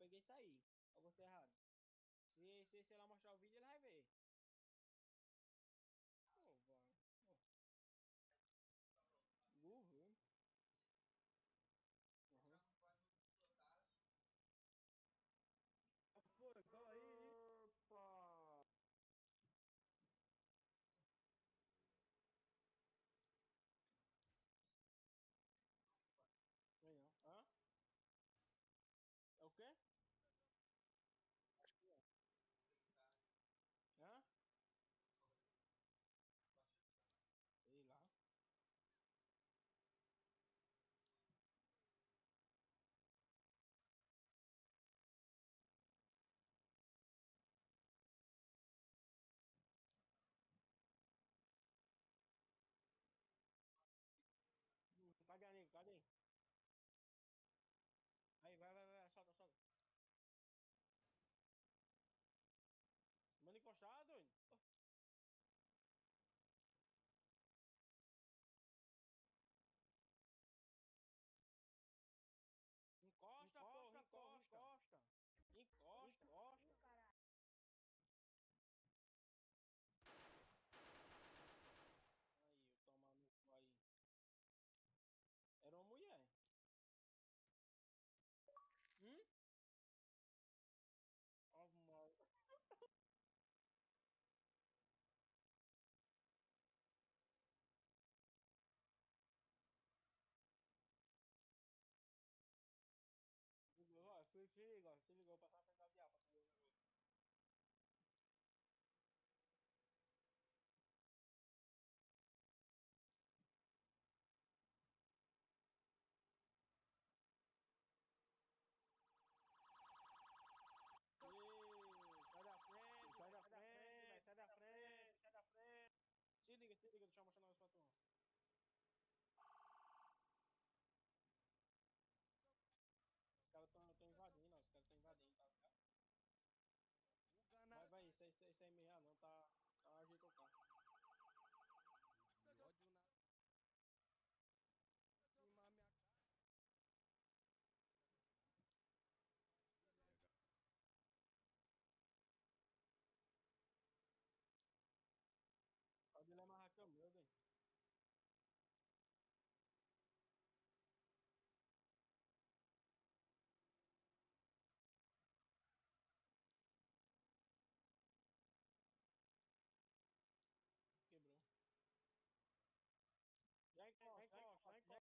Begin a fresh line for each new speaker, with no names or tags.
peguei e saí. Ou você errado? Se ela mostrar o vídeo, ele vai ver. Pô, vai. Governo. Uhum.
Foi, fala aí.
Opa!
Vem não. Hã? É o quê? Acho que é. Hã? Sei lá. Cadê a nego? Cadê? Aí, vai, solta, solta. Manda encostar, doido. Encosta, porra, encosta.
Encosta!
Encosta.
Encosta!
Aí, eu tomar no cu aí. Era uma mulher. Hum? Ó, mal. Ó, se liga, ó. Se ligou, passar a central de ar pra tu ver o negócio. Ei, sai da frente,
Sai
velho,
da
sai da frente,
frente,
velho,
sai
sai
da
da
frente!
frente, sai da frente. Se liga, deixa eu mostrar um negócio pra tu. Os caras tão invadindo, ó, os caras tão invadindo, tá ligado?
O
Vai,
ganado.
vai, isso aí mesmo, não, tá.